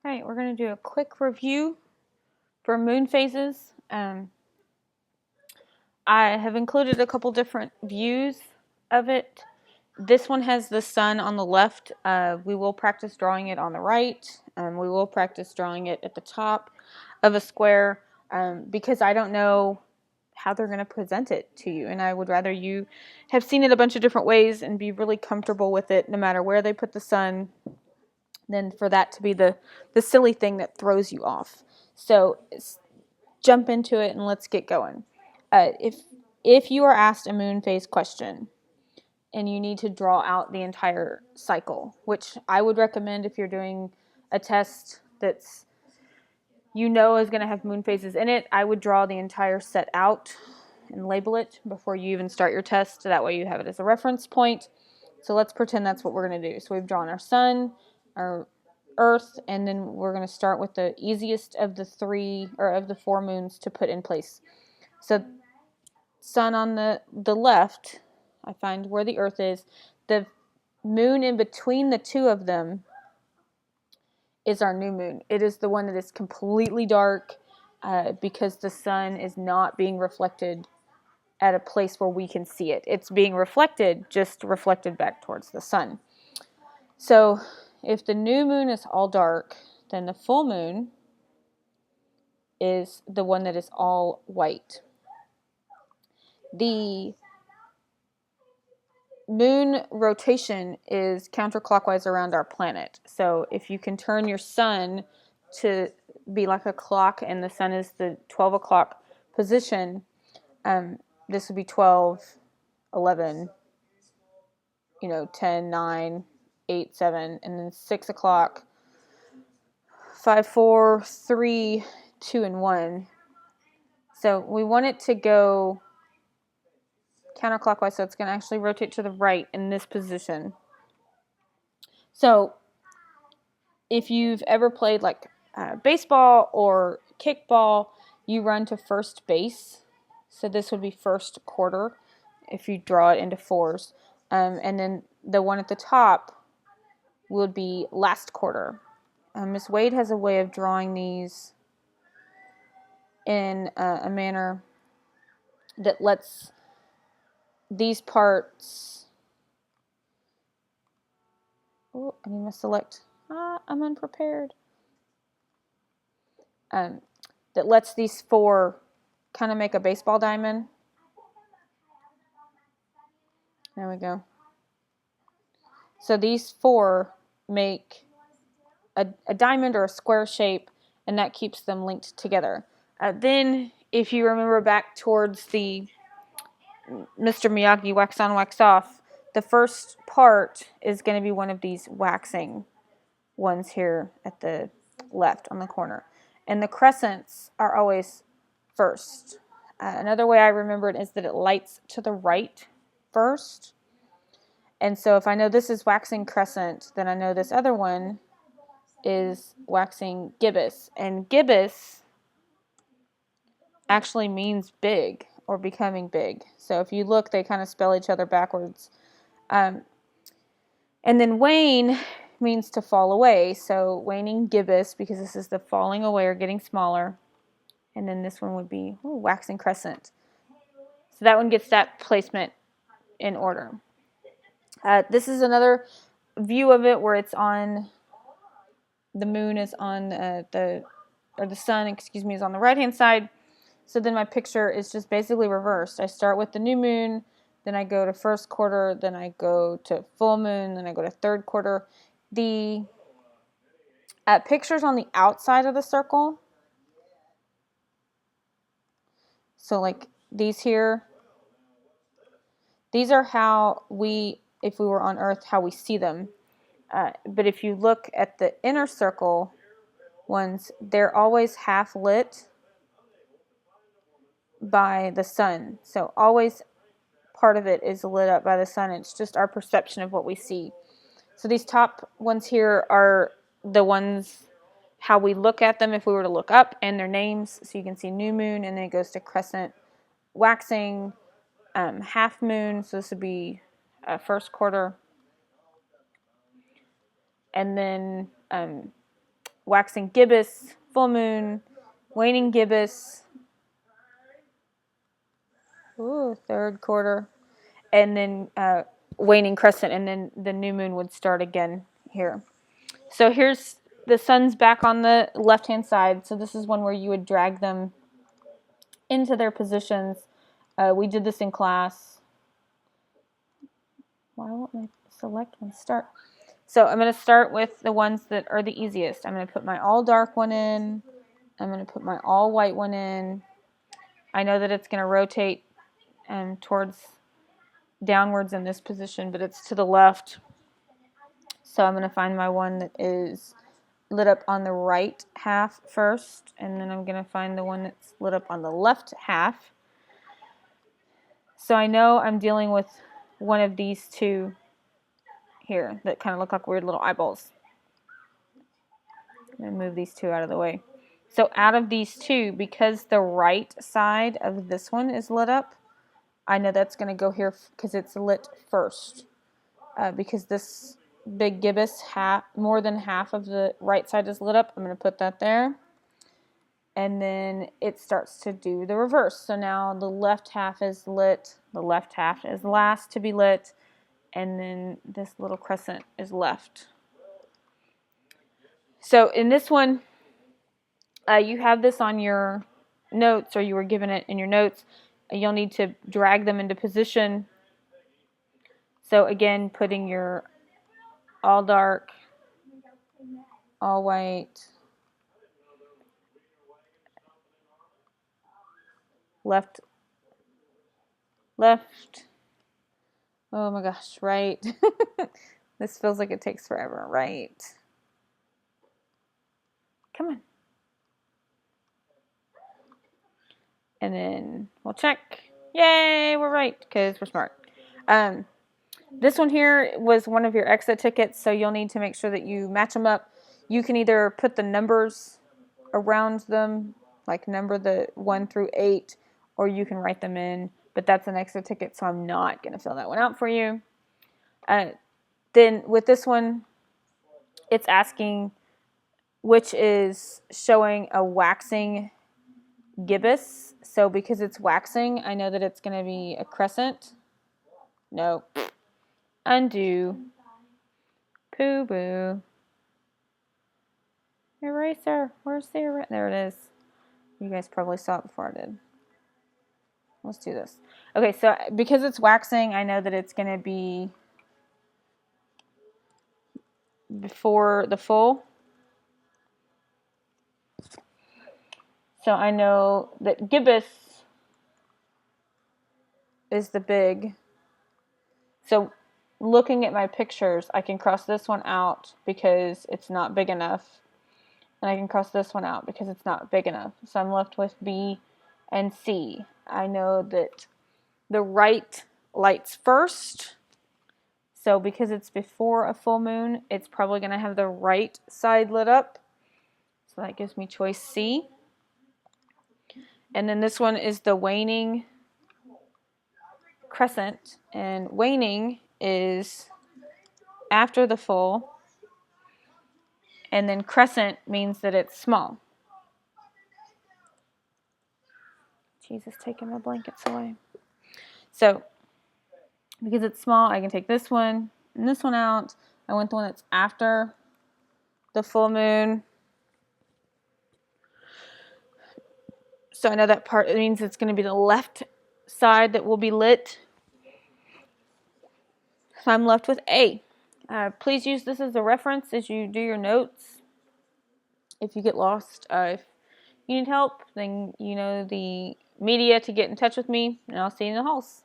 All right, we're going to do a quick review for moon phases. I have included a couple different views of it. This one has the sun on the left. We will practice drawing it on the right. We will practice drawing it at the top of a square because I don't know how they're going to present it to you. And I would rather you have seen it a bunch of different ways and be really comfortable with it no matter where they put the sun than for that to be the silly thing that throws you off. So jump into it and let's get going. If you are asked a moon phase question and you need to draw out the entire cycle, which I would recommend if you're doing a test that's is going to have moon phases in it, I would draw the entire set out and label it before you even start your test. That way you have it as a reference point. So let's pretend that's what we're going to do. So we've drawn our sun, our Earth, and then we're going to start with the easiest of the four moons to put in place. So sun on the left, I find where the Earth is. The moon in between the two of them is our new moon. It is the one that is completely dark because the sun is not being reflected at a place where we can see it. It's being just reflected back towards the sun. So if the new moon is all dark, then the full moon is the one that is all white. The moon rotation is counterclockwise around our planet. So if you can turn your sun to be like a clock and the sun is the 12 o'clock position, this would be 12, 11, 10, 9, 8, 7, and then 6 o'clock, 5, 4, 3, 2, and 1. So we want it to go counterclockwise, so it's going to actually rotate to the right in this position. So if you've ever played like baseball or kickball, you run to first base. So this would be first quarter if you draw it into fours. And then the one at the top would be last quarter. Ms. Wade has a way of drawing these in a manner that lets these parts... Oh, I need to select... I'm unprepared. That lets these four kind of make a baseball diamond. There we go. So these four make a diamond or a square shape, and that keeps them linked together. Then, if you remember back towards the Mr. Miyagi wax on, wax off, the first part is going to be one of these waxing ones here at the left on the corner. And the crescents are always first. Another way I remember it is that it lights to the right first. And so if I know this is waxing crescent, then I know this other one is waxing gibbous. And gibbous actually means big or becoming big. So if you look, they kind of spell each other backwards. And then wane means to fall away. So waning gibbous, because this is the falling away or getting smaller. And then this one would be waxing crescent. So that one gets that placement in order. This is another view of it where it's on... The moon is on the sun, is on the right-hand side. So then my picture is just basically reversed. I start with the new moon, then I go to first quarter, then I go to full moon, then I go to third quarter. The pictures on the outside of the circle, so like these here, these are how if we were on Earth, how we see them. But if you look at the inner circle ones, they're always half lit by the sun. So always part of it is lit up by the sun. It's just our perception of what we see. So these top ones here are the ones how we look at them if we were to look up, and their names. So you can see new moon, and then it goes to crescent, waxing, half moon. So this would be first quarter. And then waxing gibbous, full moon, waning gibbous, third quarter, and then waning crescent, and then the new moon would start again here. So here's the sun's back on the left-hand side, so this is one where you would drag them into their positions. We did this in class. Why won't my select one start? So I'm going to start with the ones that are the easiest. I'm going to put my all dark one in. I'm going to put my all white one in. I know that it's going to rotate towards downwards in this position, but it's to the left. So I'm going to find my one that is lit up on the right half first, and then I'm going to find the one that's lit up on the left half. So I know I'm dealing with one of these two here that kind of look like weird little eyeballs. I'm going to move these two out of the way. So out of these two, because the right side of this one is lit up, I know that's going to go here because it's lit first. Because this big gibbous, more than half of the right side is lit up, I'm going to put that there. And then it starts to do the reverse. So now the left half is lit, the left half is last to be lit, and then this little crescent is left. So in this one, you have this on your notes, or you were given it in your notes. You'll need to drag them into position. So again, putting your all dark, all white, left, oh my gosh, right. This feels like it takes forever, right. Come on. And then we'll check. Yay, we're right, because we're smart. This one here was one of your exit tickets, so you'll need to make sure that you match them up. You can either put the numbers around them, like number the 1 through 8, or you can write them in, but that's an exit ticket, so I'm not going to fill that one out for you. Then with this one, it's asking which is showing a waxing gibbous. So because it's waxing, I know that it's going to be a crescent. No. Undo. Poo-boo. Eraser. Where's the eraser? There it is. You guys probably saw it before I did. Let's do this. Okay, so because it's waxing, I know that it's going to be before the full. So I know that gibbous is the big. So looking at my pictures, I can cross this one out because it's not big enough. And I can cross this one out because it's not big enough. So I'm left with B and C. I know that the right lights first. So because it's before a full moon, it's probably going to have the right side lit up. So that gives me choice C. And then this one is the waning crescent. And waning is after the full. And then crescent means that it's small. Jesus, taking my blankets away. So, because it's small, I can take this one and this one out. I want the one that's after the full moon. So I know that part, it means it's going to be the left side that will be lit. So I'm left with A. Please use this as a reference as you do your notes. If you get lost, if you need help, then you know the media to get in touch with me, and I'll see you in the halls.